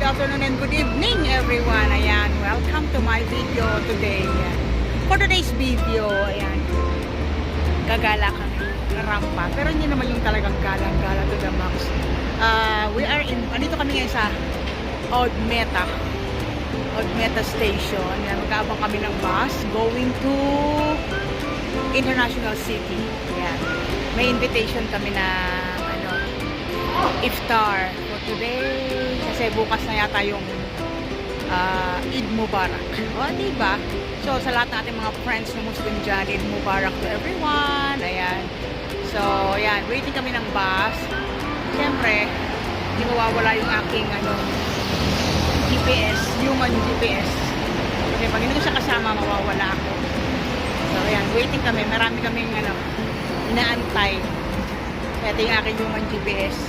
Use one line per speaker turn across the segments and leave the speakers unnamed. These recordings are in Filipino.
good afternoon and good evening everyone. Ayan, welcome to my video today. For today's video, ayan, gagala kami ng rampa. Pero hindi naman yung talagang galang-gala to the max. Andito kami ngayon sa Old Meta Station. Ayan, magkaabang kami ng bus going to International City. Ayan, may invitation kami na iftar for today kasi bukas na yata yung Eid Mubarak. O, diba? So, sa lahat ng ating mga friends na Muslim dyan, Eid Mubarak to everyone. Ayan. So, ayan. Waiting kami ng bus. Siyempre, hindi mawawala yung aking GPS, human GPS. Kasi pag hindi ko siya kasama, mawawala ako. So, ayan. Waiting kami. Marami kaming inaantay. Ito yung aking human GPS.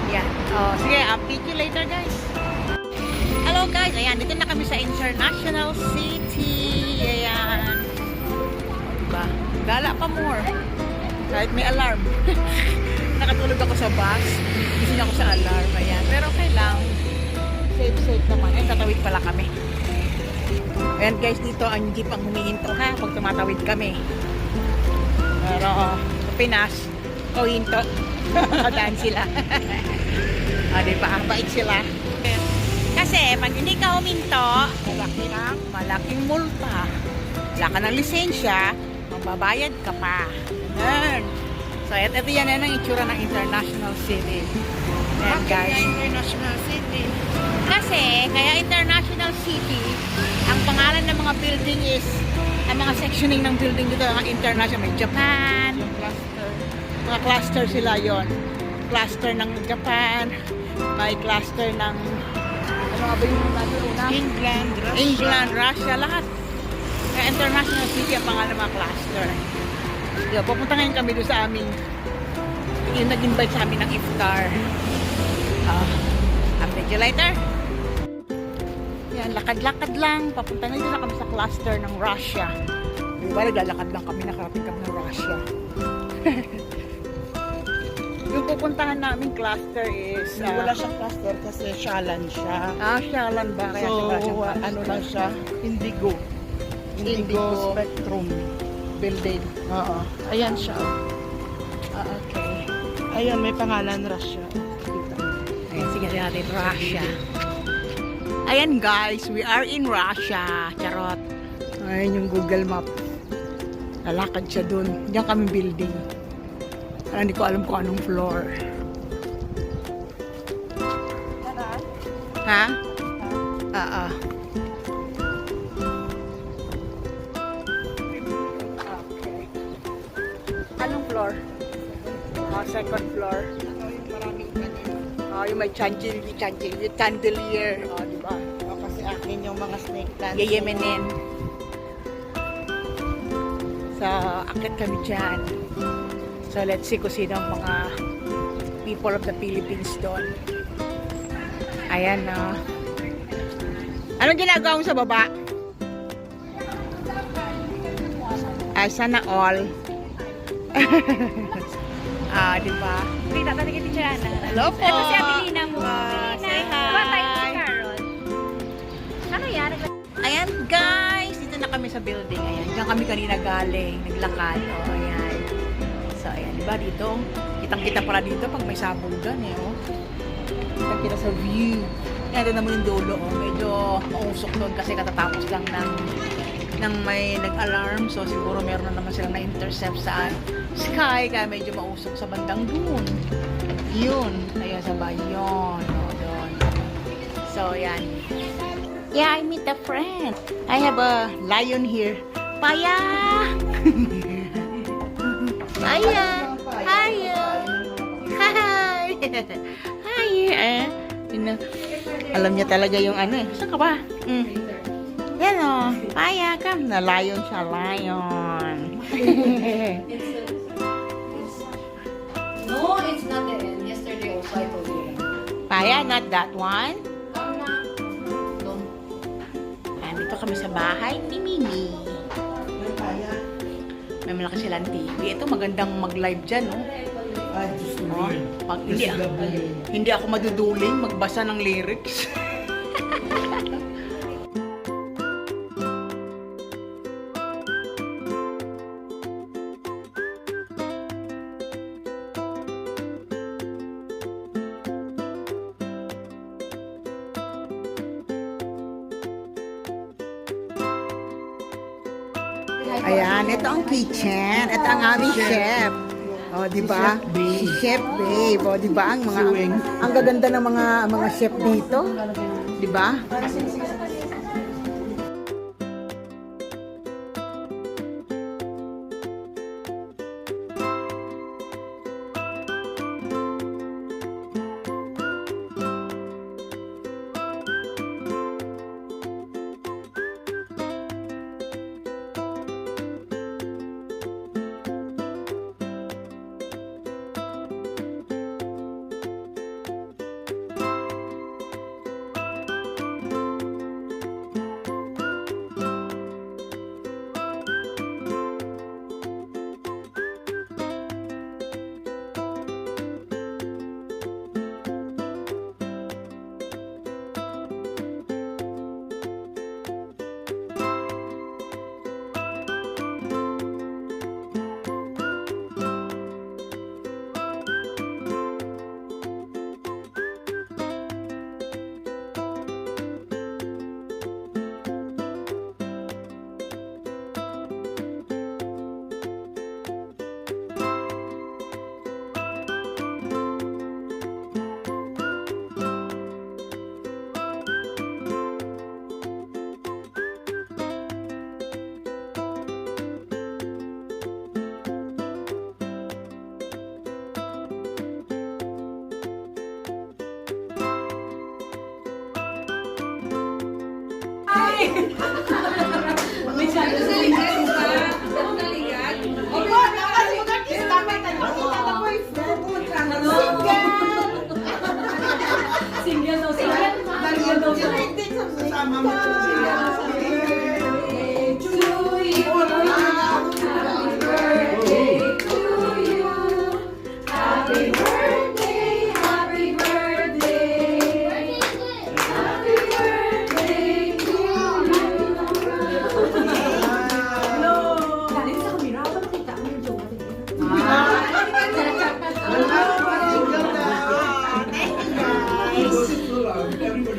Yan. Oh, sige, update you later, guys. Hello, guys. Ayan, dito na kami sa International City. Ayan. Diba? Gala pa more. Kahit may alarm. Nakatulog ako sa bus. Gising ako sa alarm. Ayan. Pero okay lang. Safe naman. Ayan, tatawid pala kami. Ayan, guys, dito ang jeep ang humihinto, ha? Pag tumatawid kami. Pero, Pinas, hinto. Daan sila. O, diba? Bait sila. Kasi, pag hindi ka huminto, malaking multa. Wala ka ng lisensya, magbabayad ka pa. Ganun. So, ito yan ang itsura ng International City. Ayan, guys.
International City.
Kasi, kaya International City, ang pangalan ng mga building is, ang mga sectioning ng building dito, mga international, may Japan, mga cluster sila yon. Cluster ng Japan, may cluster ng ano ba yung una? England, Russia, lahat. Kaya International City ang pangalan ng mga cluster. Yo, pupunta ngayon kami doon sa aming yung nag-invite sa amin ng iftar. Update you later. Yan, lakad-lakad lang. Papunta ngayon na kami sa cluster ng Russia. Diba, naglalakad lang kami, nakarating kami ng Russia. Yung pupuntahan namin cluster is
Wala siyang cluster kasi Shalan siya.
Shalan ba? Kaya
So, ano lang siya? Indigo Spectrum
building.
Oo. Ayan siya.
Okay.
Ayan, may pangalan Russia.
Ayan, sige natin, Russia. Ayan guys, we are in Russia. Charot. Ayan yung Google Map. Lalakad siya dun. Diyan kami building. Hindi ko alam kung anong floor. Ha? Oo. Okay. Anong floor? Second floor.
Yung maraming kanina.
Yung may chandelier. Diba?
Kasi akin yung mga snake plant.
Yayemenen. So, akit kami dyan. So, let's see kung sino ang mga people of the Philippines doon. Ayan, no. Anong ginagawa mo sa baba? Ay, sana all. Diba?
Kita tadi kita Chana.
Hello po.
Ito si Abilina mo.
Say hi.
Batay si Carol. Ano yan?
Ayan, guys. Dito na kami sa building. Ayan. Diyan kami kanina galing. Naglakad. O, ayan. So, ayan. Diba dito? Kitang-kita pala dito pag may sabungan, eh. Oh. Kitang-kita sa view. Ayan, doon naman yung dulo. Oh. Medyo mausok doon kasi katatapos lang ng may nag-alarm. So, siguro meron na naman silang na-intercept sa sky. Kaya medyo mausok sa bandang doon. Yun. Ayan, sa bayon. O, doon. So, ayan. Yeah, I meet a friend. I have a lion here. Paya! Paya! Hiya! Hi! Hi! Alam niya talaga yung ano eh. Saan ka ba? Yan o. Paya ka. Na lion siya. Lion.
No, it's not the end. Yesterday also I told you.
Paya, not that one.
Don't.
Nandito kami sa bahay ni Mimi. May malaki silang TV. Ito magandang mag-live dyan, no?
Ay, Diyos
Oh, pag hindi ako maduduling magbasa ng lyrics. Ayan, ito ang kitchen. Ito ang aming chef. Oh, di ba? Si Chef Babe. Oh, di ba? Ang gaganda ng mga chef dito. Di ba?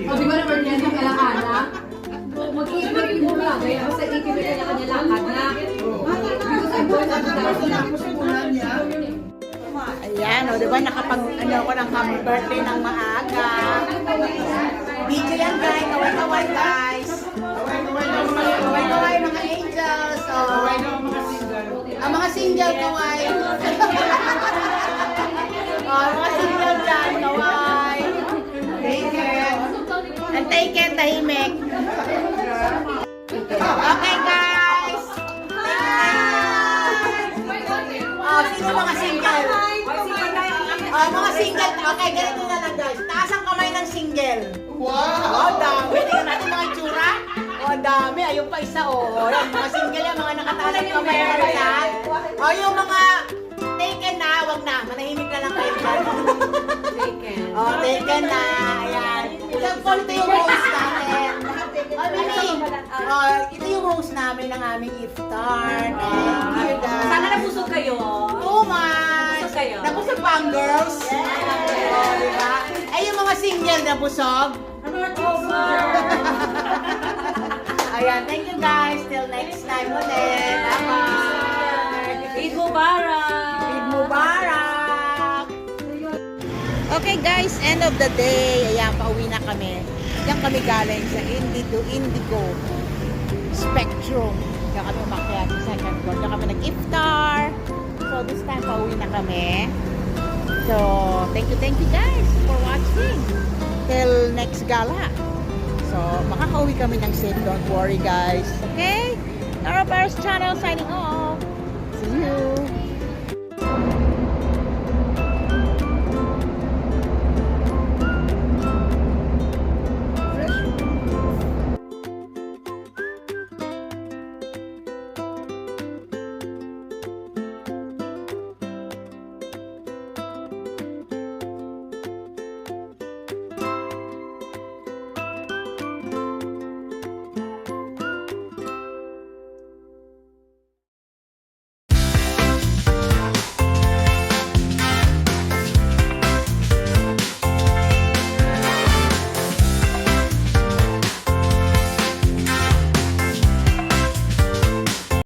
O, di ba naman yan yung kalakana? Mag-iibig mo lang. Kaya basta ikibig ka kanya lakad na. Because I'm born at the
Ayan, o, diba nakapag-ano ako ng happy birthday ng maaga. Video yan, guys. Kaway-kaway, guys. Kaway-kaway, mga angels. O, ang mga single, kaway. O, mga single dyan, kaway. Taken. And taken, tahimik. Okay, guys. Oh, sino mga single? Oh, mga single. Okay, ganito na lang, guys. Taas ang kamay ng single. Wow! Oh, dami. Tingnan natin mga itsura. Oh, dami. Ayun pa isa, oh. Yan, mga single yan, mga nakataas ang kamay ng isa. Oh, yung mga taken na, wag na. Manahimik na lang kayo dyan.
Taken.
Oh, taken na. Ayan. Ito yung host namin. Oh, Mimi. Oh, ito yung host namin ng aming iftar. Thank you, guys.
Sana nabusog kayo.
Oh my!
Nabusog kayo.
Nabusog pa ang girls? Oh, diba? Eh, yung mga single nabusog? Ayan, thank you guys. Till next time ulit. Bye-bye.
Eid Mubarak!
Eid Mubarak! Okay guys, end of the day. Ayan, pauwi na kami. Diyan kami galing sa Indigo Spectrum. Diyan kami umakyat sa second floor. Diyan kami nag-iftar. So this time, pauwi na kami. So, thank you guys for watching. Till next gala. So, makakauwi kami ng safe. Don't worry guys. Okay? Nara Paris Channel signing off. See you.